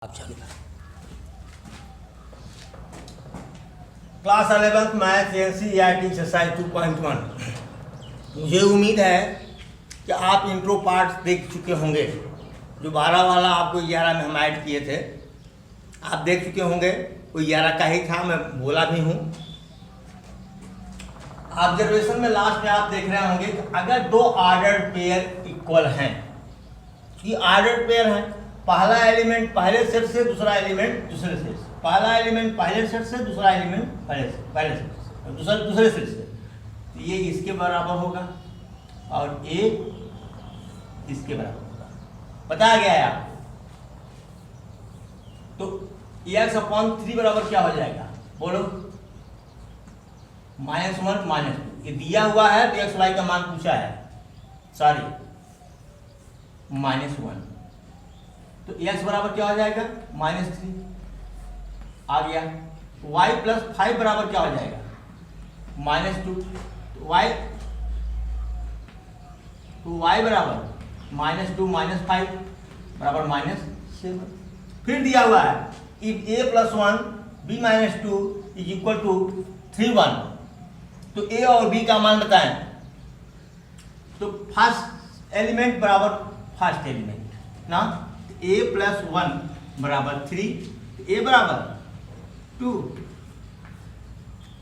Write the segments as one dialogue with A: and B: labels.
A: आप चालू
B: class 11th math NCERT exercise 2.1। मुझे उम्मीद है कि आप इंट्रो पार्ट देख चुके होंगे। जो 12 वाला आपको 11 में हम ऐड किए थे आप देख चुके होंगे। वो 11 का ही था, मैं बोला भी हूँ। ऑब्जर्वेशन में लास्ट में आप देख रहे होंगे कि अगर दो ऑर्डर्ड पेयर इक्वल हैं, ये ऑर्डर्ड पेयर हैं, पहला एलिमेंट पहले सेट से, दूसरा एलिमेंट दूसरे सेट से, पहला एलिमेंट पहले सेट से, दूसरा एलिमेंट पहले सेट से, दूसरे सेट से, तो ये इसके बराबर होगा और ये इसके बराबर होगा। बताया गया है आपको। तो x/3 बराबर क्या हो जाएगा, बोलो? -1 -2। ये दिया हुआ है तो x y का मान पूछा है, सॉरी -1। तो x बराबर क्या हो जाएगा, -3 आ गया। y + 5 बराबर क्या हो जाएगा, -2। तो y बराबर -2 - 5 बराबर -7। फिर दिया हुआ है if a + 1 b - 2 = 3 1। तो a और b का मान बताएं। तो फर्स्ट एलिमेंट बराबर फर्स्ट एलिमेंट ना, a + 1 बराबर 3, a बराबर 2,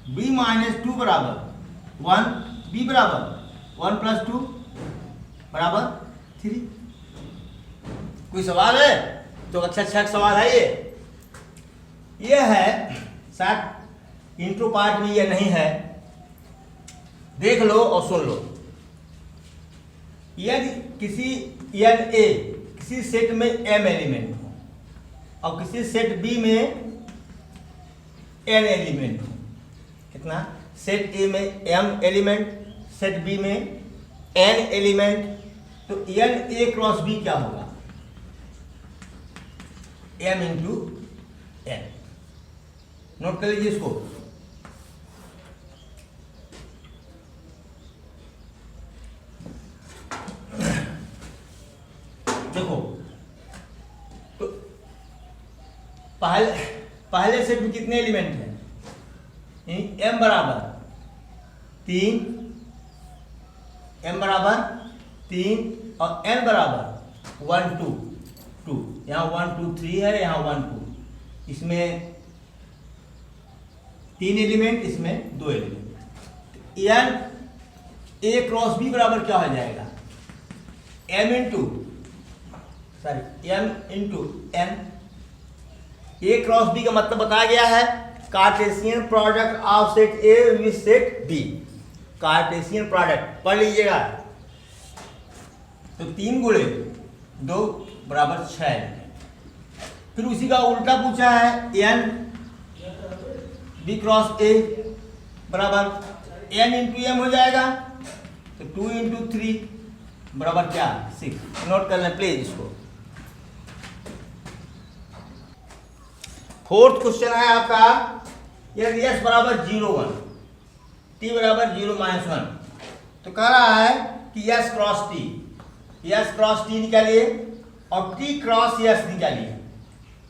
B: b - 2 बराबर 1, b बराबर 1 + 2 बराबर 3। कोई सवाल है तो अच्छा सवाल है ये है शायद इंट्रो पार्ट में, ये नहीं है, देख लो और सुन लो। यदि किसी NA किसी सेट में m एलिमेंट हो और किसी सेट B में n एलिमेंट हो, कितना? सेट A में m एलिमेंट, सेट B में n एलिमेंट, तो NA × B क्या होगा, m × n। नोट कर लीजिए इसको। देखो तो पहले सेट में कितने एलिमेंट हैं, m बराबर 3, m बराबर 3 और n बराबर 1 2 2। यहाँ 1 2 3 है, यहाँ 1 2, इसमें 3 एलिमेंट, इसमें 2 एलिमेंट। n a × b बराबर क्या हो जाएगा, m × n। a × b का मतलब बताया गया है Cartesian product of set A with set B। Cartesian product पढ़ लीजिएगा। तो 3 × 2 बराबर 6। फिर उसी का उल्टा पूछा है, n b × a बराबर n × m हो जाएगा, तो 2 × 3 बराबर क्या, 6। नोट कर लें प्लीज इसको। फोर्थ क्वेश्चन है आपका, यदि s बराबर 0 1 t बराबर 0 -1, तो कह रहा है कि s × t निकालिए और t × s निकालिए।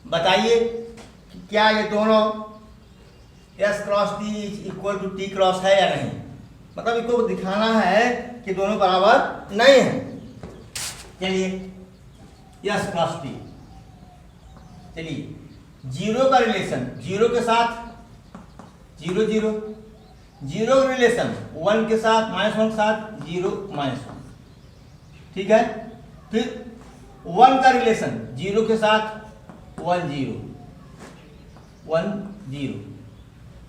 B: बताइए कि क्या ये दोनों s × t = t × है या नहीं। मतलब इसको दिखाना है कि दोनों बराबर नहीं है। चलिए s × t, चलिए 0 का रिलेशन 0 के साथ 0 0, 0 का रिलेशन 1 के साथ -1 के साथ 0 -1, ठीक है। फिर 1 का रिलेशन 0 के साथ 1 0 1 0,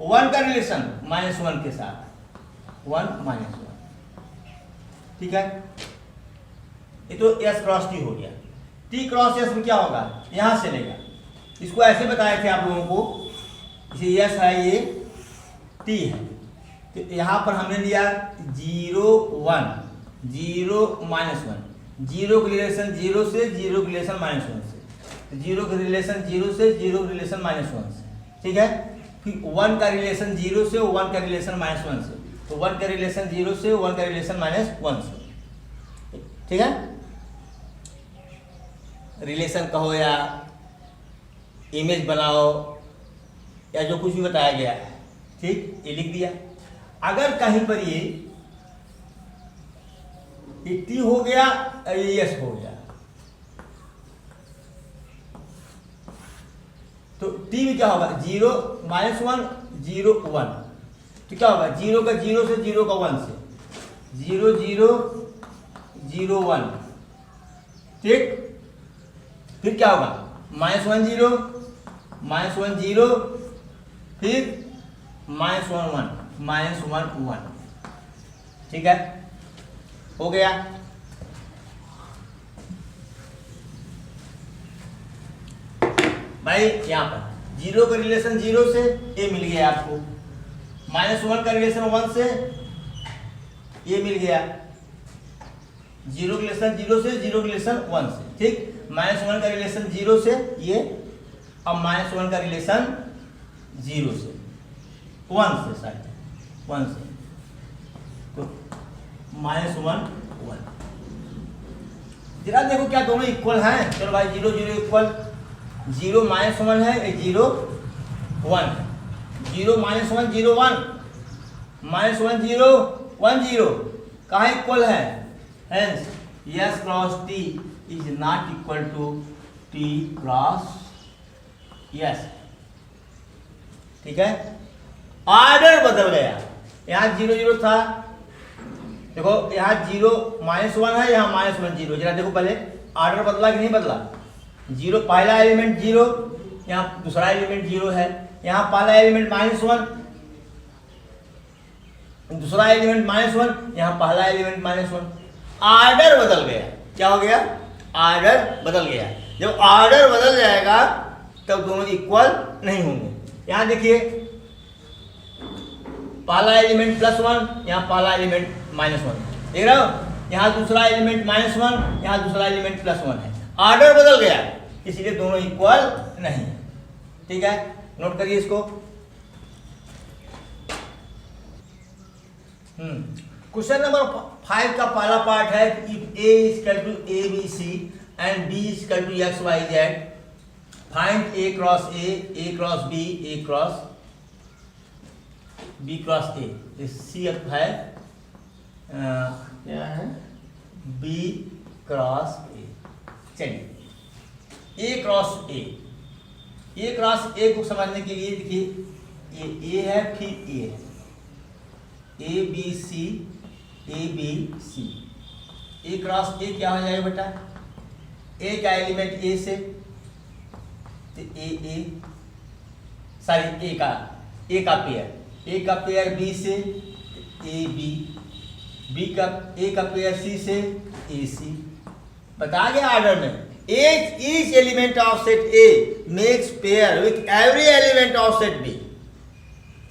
B: 1 का रिलेशन -1 के साथ 1 -1, ठीक है। ये तो s × t हो गया। t × s में क्या होगा, यहां से लेगा। इसको ऐसे बताए थे आप लोगों को, ये s है, ये t है, तो यहाँ पर हमने लिया 0 1 0 -1, 0 का रिलेशन 0 से, 0 का रिलेशन -1 से, 0 का रिलेशन 0 से, 0 का रिलेशन -1 से, ठीक है। फिर 1 का रिलेशन 0 से, 1 का रिलेशन -1 से, तो 1 का रिलेशन 0 से, 1 का रिलेशन -1 से, ठीक है। रिलेशन कहो या इमेज बनाओ या जो कुछ भी बताया गया है, ठीक, ये लिख दिया। अगर कहीं पर ये टी हो गया और ये एस हो गया, तो टी में क्या होगा, 0 -1 0 1, तो क्या होगा 0 का 0 से 0 का 1 से 0 0 0 1, ठीक। फिर क्या होगा -1 0 -1 0, फिर -1 1 -1 1, ठीक है, हो गया। भाई यहाँ पर 0 का रिलेशन 0 से ए मिल गया आपको, -1 का रिलेशन 1 से ये मिल गया, 0 का रिलेशन 0 से 0 का रिलेशन 1 से, ठीक। -1 का रिलेशन 0 से ये, अब -1 का रिलेशन 0 से 1 से, सॉरी 1 से, तो -1 1। जरा देखो क्या दोनों इक्वल हैं, चलो भाई 0 0 इक्वल, 0 -1 है, 0 1, 0 -1 0 1, -1 0 1 0, कहाँ इक्वल है, hence S cross T is not equal to T cross S, ठीक है। ऑर्डर बदल गया, यहाँ 0 0 था, देखो यहाँ 0 -1 है, यहाँ -1 0, जरा देखो पहले ऑर्डर बदला कि नहीं बदला, 0 पहला एलिमेंट 0, यहाँ दूसरा एलिमेंट 0 है, यहाँ पहला एलिमेंट -1, दूसरा एलिमेंट -1, यहाँ पहला एलिमेंट -1, ऑर्डर बदल गया, क्या हो गया, ऑर्डर बदल गया। जब ऑर्डर बदल जाएगा तब दोनों इक्वल नहीं होंगे। यहाँ देखिए पहला एलिमेंट +1, यहाँ पहला एलिमेंट -1, देख रहे हो, यहाँ दूसरा एलिमेंट -1, यहाँ दूसरा एलिमेंट +1 है, ऑर्डर बदल गया, इसलिए दोनों इक्वल नहीं, ठीक है, नोट करिए इसको। क्वेश्चन नंबर 5 का पहला पार्ट है, if A = ABC and B = XYZ, find A cross A cross B, A cross B cross A, C है क्या है, B क्रॉस A। चलिए A क्रॉस A को समझने के लिए देखिए, ये A है, फिर A है, ABC ABC, A cross A क्या हो जाएगा बेटा, A का एलिमेंट A से, तो A सॉरी A का पेयर B से, AB, A का पेयर C से, AC, बता गया ऑर्डर में, each element of set A makes pair with every element of set B,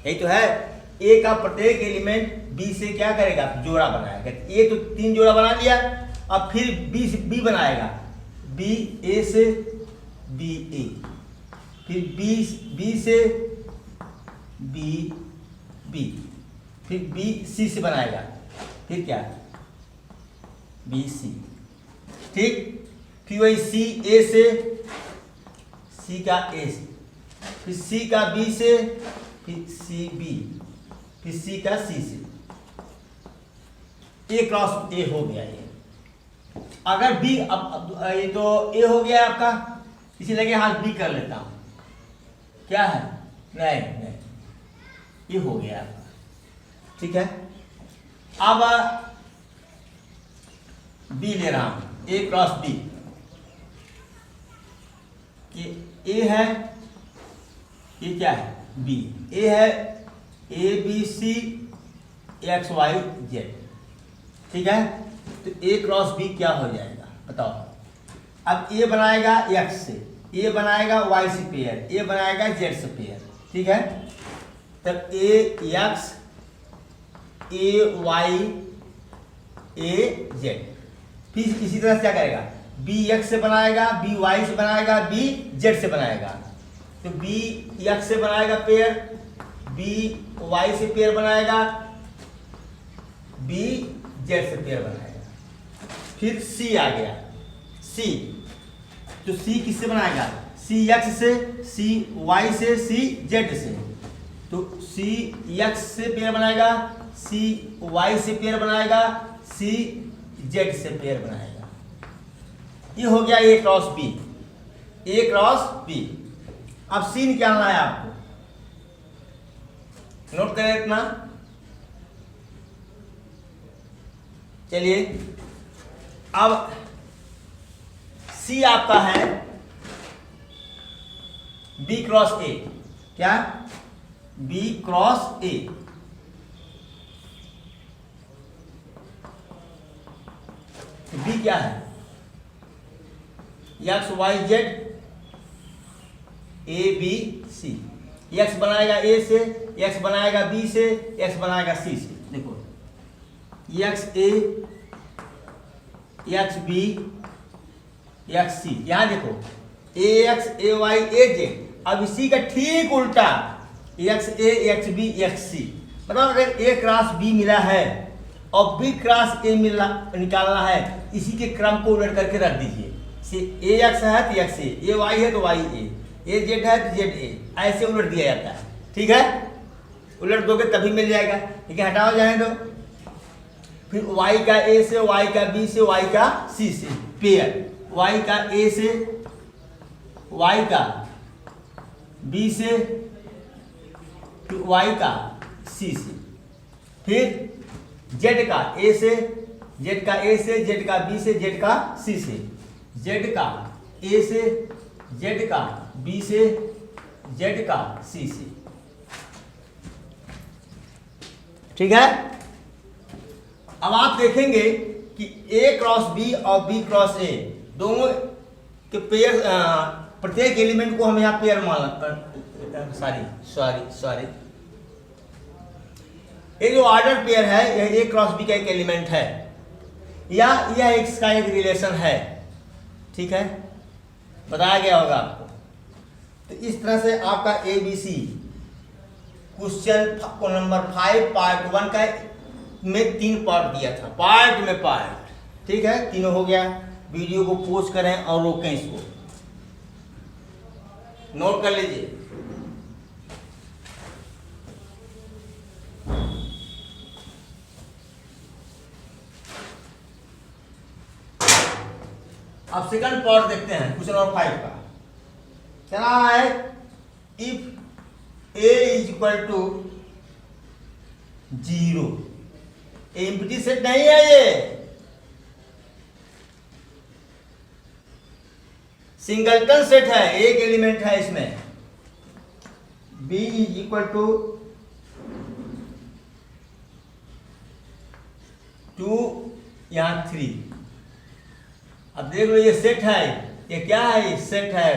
B: यही तो है, A का प्रत्येक एलिमेंट B से क्या करेगा, जोड़ा बनाएगा, A तो 3 जोड़ा बना लिया, अब फिर B बनाएगा, B A से B A, फिर B से B, फिर B C से बनाएगा, फिर क्या B C, ठीक, फिर वही C A से, C का A से, फिर C का B से, फिर C B, फिर C का C से, A क्रॉस A हो गया ये। अगर B, अब ये तो A हो गया आपका, इसी लगे हाथ B कर लेता हूं, क्या है, नहीं ये हो गया आपका, ठीक है। अब B ले रहा हूं, A क्रॉस B, ये A है, ये क्या है B, A है ABC XYZ, ठीक है, तो A क्रॉस B क्या हो जाएगा बताओ। अब A बनाएगा X से, A बनाएगा Y से पेयर, A बनाएगा Z से पेयर, ठीक है, तब AX AY AZ, फिर इसी तरह से क्या करेगा, BX से बनाएगा, BY से बनाएगा, BZ से बनाएगा, तो BX से बनाएगा पेयर, BY से पेयर बनाएगा, BZ से पेयर बनाएगा, फिर C आ गया, C, तो C किससे बनाएगा, सी एक्स से, सी वाई से, सी जेड से। तो सी एक्स से पेयर बनाएगा, सी वाई से पेयर बनाएगा, सी जेड से पेयर बनाएगा। ये हो गया ए क्रॉस बी, ए क्रॉस बी। अब सी निकालना है आपको, नोट करें इतना। चलिए अब सी आपका है बी क्रॉस ए। क्या? B cross A. तो बी क्या है? X Y Z A B C. X बनाएगा ए से, एक्स बनाएगा बी से, एक्स बनाएगा सी से। देखो एक्स ए, एक्स बी, एक्स सी। यहां देखो ए एक्स, ए वाई, ए जेड। अब इसी का ठीक उल्टा एक्स ए, एक्स बी, एक्स सी। मतलब अगर ए क्रॉस बी मिला है और बी क्रॉस ए मिला निकालना है, इसी के क्रम को उलट करके रख दीजिए। ए एक्स है तो एक्स ए वाई है तो वाई ए जेड है तो जेड ए, ऐसे उलट दिया जाता है। ठीक है, उलट दोगे तभी मिल जाएगा। ठीक है, हटाओ जाए तो फिर y का a से, y का b से, y का c से पेयर, y का a से, y का b से, फिर y का c से, फिर z का a से, z का a से, z का b से, z का c से, z का a से, z का b से, z का c से। ठीक है, अब आप देखेंगे कि ए क्रॉस बी और बी क्रॉस ए दोनों के पेयर, प्रत्येक एलिमेंट को हम यहाँ पेयर मान, सॉरी ये जो ऑर्डर पेयर है यह ए क्रॉस बी का एक एलिमेंट है, या यह इसका एक रिलेशन है। ठीक है, बताया गया होगा आपको। तो इस तरह से आपका A B C question number 5 part 1 का में 3 पार्ट दिया था, पार्ट में पार्ट। ठीक है, तीनों हो गया। वीडियो को पोस्ट करें और रोकें, इसको नोट कर लीजिए। अब सेकंड पार्ट देखते हैं क्वेश्चन नंबर 5 का। क्या है? If A is equal to 0, empty set नहीं है ये, सिंगलटन सेट है, एक एलिमेंट है इसमें। b इज इक्वल टू 2 यहां 3। अब देख लो ये सेट है, ये क्या है? ये सेट है,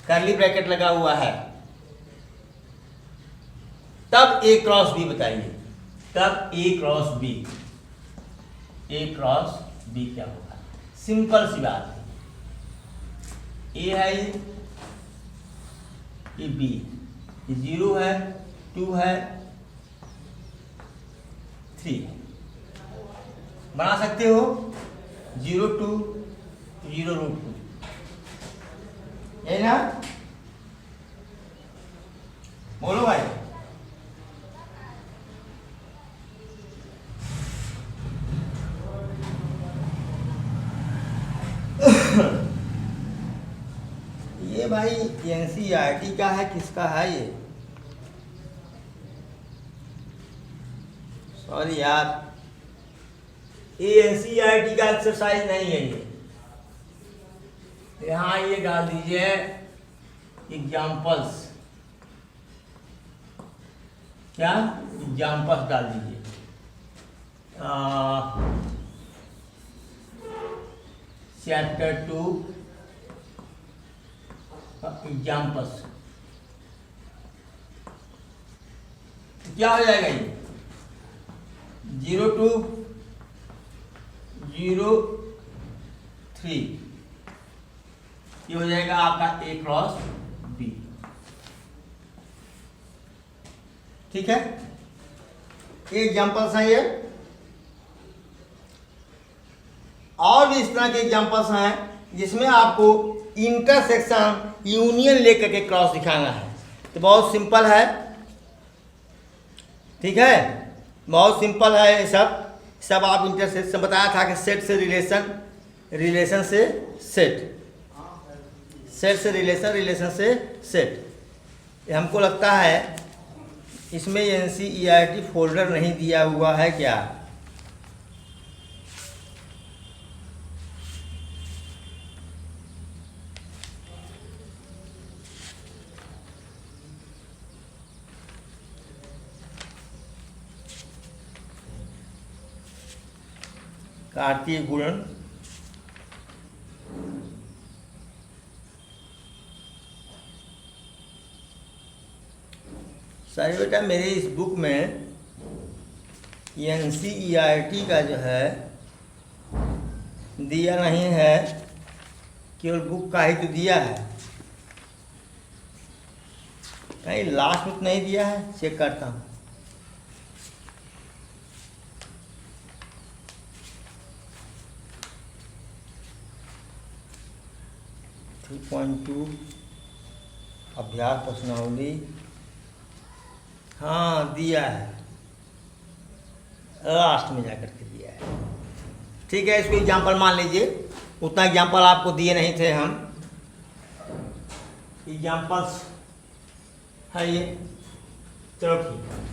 B: कर्ली ब्रैकेट लगा हुआ है। तब ए क्रॉस बी बताइए, तब ए क्रॉस बी, ए क्रॉस बी क्या होगा? सिंपल सी बात है, ए है ये बी, ये 0 है, 2 है, 3 है। बना सकते हो 0 2 0 रूट 2, है ना? बोलो भाई। ये भाई एनसीईआरटी का है, किसका है ये? सॉरी यार, ये एनसीईआरटी का एक्सरसाइज नहीं है ये। यहां ये डाल दीजिए एग्जाम्पल्स। क्या? एग्जाम्पल्स डाल दीजिए। Chapter 2 examples. क्या हो जाएगा ये? 0 2 0 3, ये हो जाएगा आपका ए क्रॉस बी। ठीक है, ये एग्जाम्पल्स हैं ये। और भी इस तरह के एग्जाम्पल्स हैं जिसमें आपको इंटरसेक्शन यूनियन लेकर के क्रॉस दिखाना है। तो बहुत सिंपल है, ठीक है, बहुत सिंपल है ये सब आप इंटरसेक्शन बताया था कि सेट से रिलेशन, रिलेशन से सेट, सेट से रिलेशन, रिलेशन से सेट। हमको लगता है इसमें NCERT फोल्डर नहीं दिया हुआ है क्या? कार्तीय गुणन, सर बेटा मेरे इस बुक में NCERT का जो है दिया नहीं है, केवल बुक का ही तो दिया है, कहीं लास्ट में तो नहीं दिया है, चेक करता हूँ। अभ्यास प्रश्नावली, हाँ दिया है, लास्ट में जाकर के दिया है। ठीक है, इसको एग्जाम्पल मान लीजिए, उतना एग्जाम्पल आपको दिए नहीं थे हम, एग्जाम्पल्स है ये, चलो ठीक है।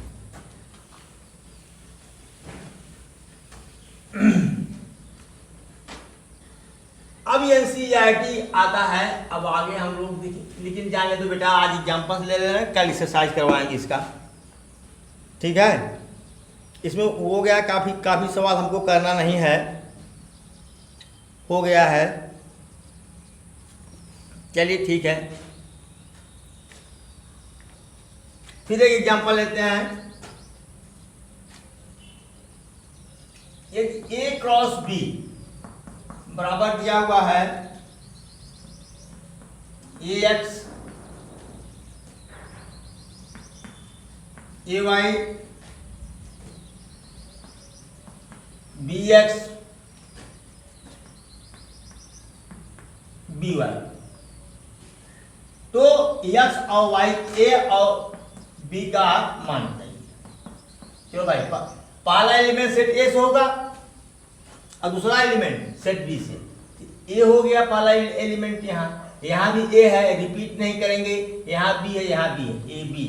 B: अब NCERT आता है, अब आगे हम लोग लेकिन जाने तो बेटा, आज एग्जाम्पल्स ले ले रहे हैं, कल एक्सरसाइज करवाएंगे इसका, ठीक है। इसमें हो गया, काफ़ी सवाल हमको करना नहीं है, हो गया है, चलिए ठीक है। फिर एक एग्जाम्पल लेते हैं, ये A क्रॉस B बराबर दिया हुआ है AX AY BX BY। तो X और Y, A और B का मान चाहिए। चलो भाई, पहला एलिमेंट सेट A से होगा और दूसरा एलिमेंट सेट B से। A हो गया पहला एलिमेंट, यहाँ भी A है, रिपीट नहीं करेंगे, यहाँ B है, यहाँ B है, A B।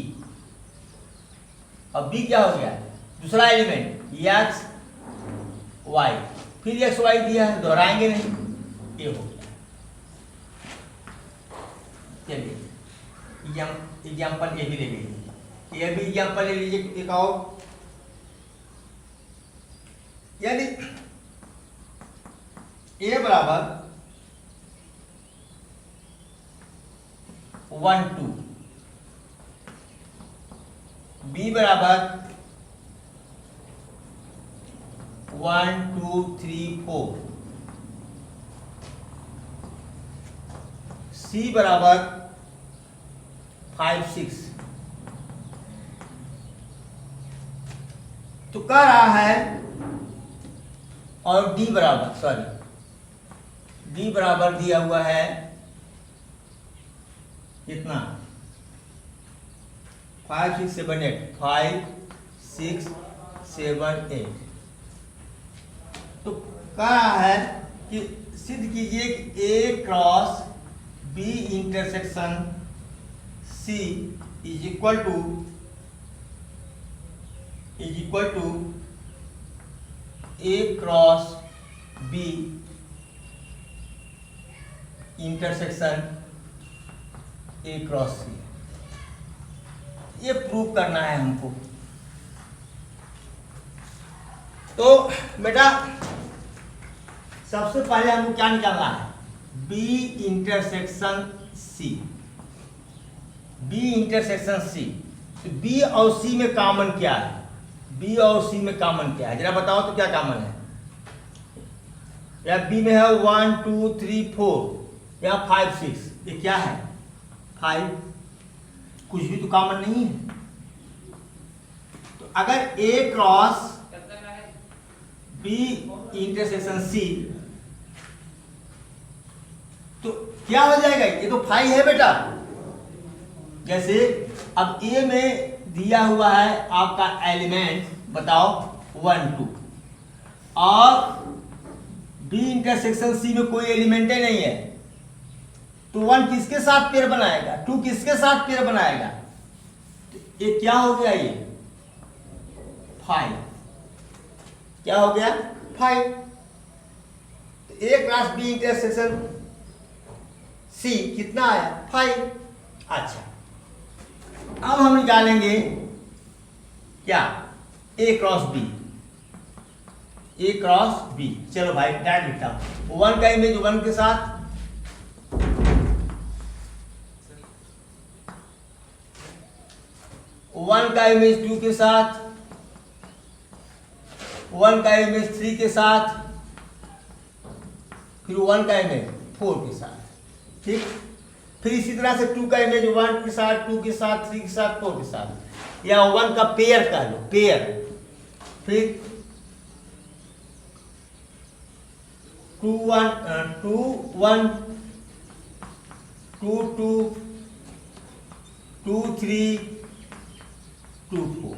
B: अब B क्या हो गया? दूसरा एलिमेंट X Y, फिर X Y दिया है, दोहराएंगे नहीं, A हो गया। चलिए एग्जाम्पल ये भी ले लीजिए, ये भी एग्जाम्पल ले लीजिए, दिखाओ। यदि A बराबर 1 2, B बराबर 1 2 3 4, C बराबर 5 6, तो कह रहा है, और D बराबर दिया हुआ है कितना? 5 6 7 8, 5 6 7 8। तो कह रहा है कि सिद्ध कीजिए कि A cross B intersection C is equal to A cross B intersection A cross C। ये प्रूव करना है हमको। तो बेटा सबसे पहले हमको क्या निकालना है? B intersection C, B intersection C। तो B और C में कॉमन क्या है? B और C में कॉमन क्या है, जरा बताओ तो क्या कॉमन है? या B में है 1 2 3 4, यहाँ 5 6, ये क्या है? 5, कुछ भी तो कॉमन नहीं है। तो अगर A cross B intersection C, तो क्या हो जाएगा, ये तो 5 है बेटा। जैसे अब ए में दिया हुआ है आपका एलिमेंट, बताओ 1 2, और बी इंटरसेक्शन सी में कोई एलिमेंट ही नहीं है, तो 1 किसके साथ पेयर बनाएगा, 2 किसके साथ पेयर बनाएगा, तो ये क्या हो गया, ये 5, क्या हो गया 5। तो ए क्रॉस बी इंटरसेक्शन सी कितना आया 5। अच्छा, अब हम निकालेंगे क्या, ए क्रॉस बी, ए क्रॉस बी। चलो भाई डायरेक्ट लिखता हूं, 1 का इमेज 1 के साथ, 1 का इमेज 2 के साथ, 1 का इमेज 3 के साथ, फिर 1 का इमेज 4 के साथ, ठीक। फिर इसी तरह से 2 का इमेज 1 के साथ, 2 के साथ, 3 के साथ, 4 के साथ, या 1 का पेयर कह लो, पेयर। फिर 2 1 2 1 2 2 2 3 2 4।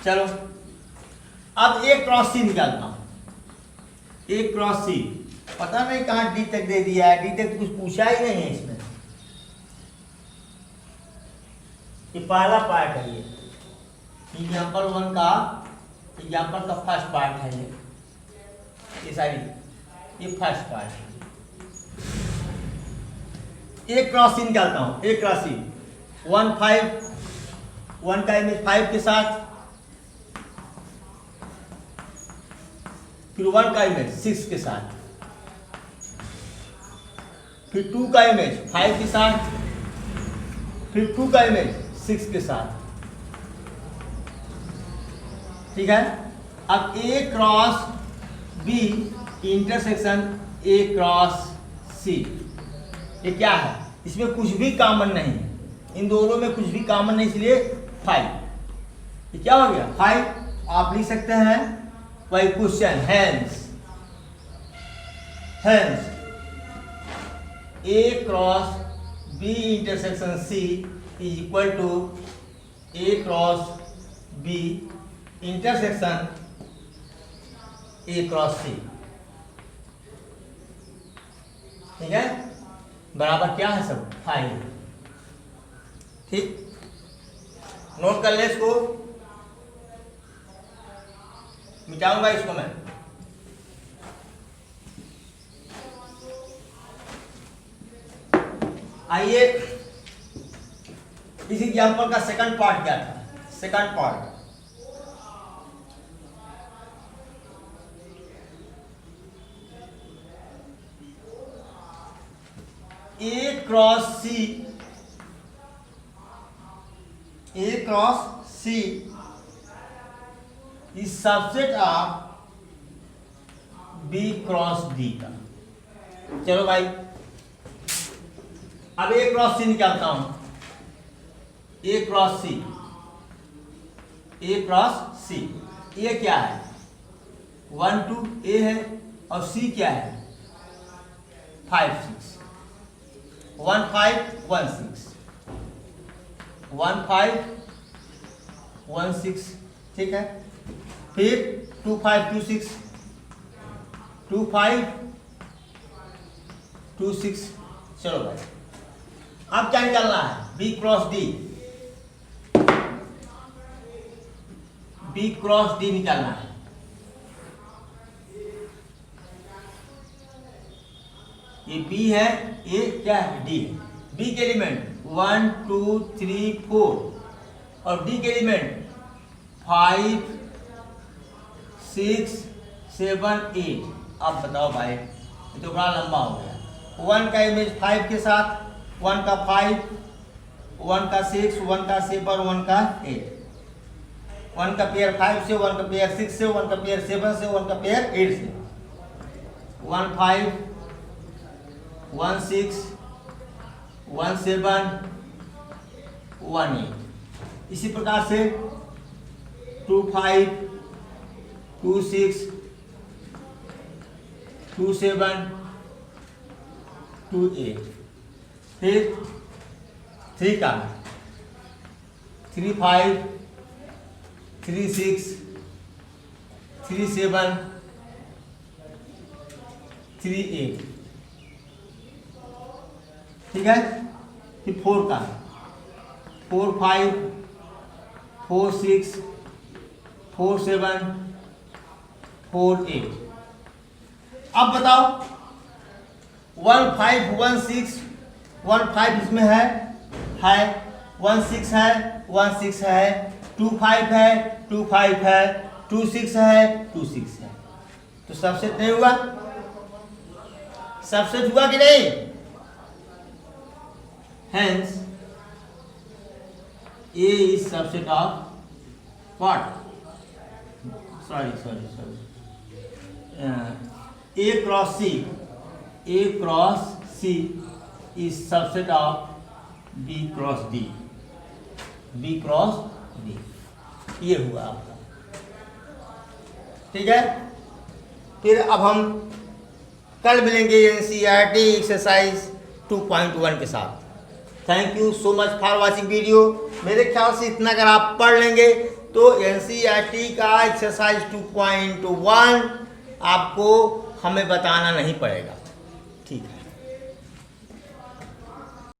B: चलो अब ए क्रॉस सी निकालता हूं। ए क्रॉस सी पता नहीं कहां डी तक दे दिया है, डी तक तो कुछ पूछा ही नहीं है इसमें। ये पहला पार्ट है, एग्जाम्पल 1 का, एग्जाम्पल का फर्स्ट पार्ट है ये सारी, ये फर्स्ट पार्ट है। ए क्रॉस सी निकालता हूं, ए क्रॉस सी 1 5, 1 का इमेज 5 के साथ, फिर 1 का इमेज 6 के साथ, फिर 2 का इमेज 5 के साथ, फिर 2 का इमेज 6 के साथ, ठीक है। अब A cross B intersection A cross C, ये क्या है, इसमें कुछ भी कॉमन नहीं है, इन दोनों में कुछ भी कॉमन नहीं, इसलिए 5। ये क्या हो गया 5। आप लिख सकते हैं वही question, hence A cross B intersection C is equal to A cross B intersection A cross C, ठीक है। बराबर क्या है सब 5, ठीक। नोट कर ले इसको, मिटाऊंगा इसको मैं। आइए इस एग्जाम्पल का सेकंड पार्ट क्या था, second part A cross C, A cross C is subset of B cross D का। चलो भाई अब ए क्रॉस सी निकालता हूं, ए cross C, A cross C, ए क्या है 1 2 ए है, और सी क्या है 5 6, 1 5 1 6, 1 5 1 6, ठीक है। फिर 2 5 2 6, 2 5 2 6। चलो भाई अब क्या निकालना है, B cross D, B cross D निकालना है। ये बी है, ये क्या है डी है। बी के एलिमेंट 1 2 3 4 और डी के एलिमेंट 5 6 7 8। अब बताओ भाई, ये तो बड़ा लंबा हो गया। 1 का इमेज 5 के साथ, 1 का 5, 1 का 6, 1 का 7, 1 का 8, 1 का पेयर 5 से, 1 का पेयर 6 से, 1 का पेयर 7 से, 1 का पेयर 8 से, 1 5 1 6 1 7 1 8। इसी प्रकार से 2 5 2 6 2 7 2a, फिर 3 का 3 5 3 6 3 7 3 8, ठीक है। फिर 4 का 4 5 4 6 4 7 4 8। अब बताओ 1 5 1 6 1 5 इसमें है 1 6 है 1 6 है, 2 5 है 2 5 है, 2 6 है 2 6 है। तो सबसेट नहीं हुआ? सबसेट हुआ कि नहीं? Hence A is subset of what? Sorry. A cross C is subset of B cross D. B cross D. ये हुआ आपका, ठीक है। फिर अब हम कल मिलेंगे NCERT एक्सरसाइज 2.1 के साथ। Thank you so much for watching video. मेरे ख्याल से इतना अगर आप पढ़ लेंगे तो NCERT का एक्सरसाइज 2.1 आपको हमें बताना नहीं पड़ेगा, ठीक है।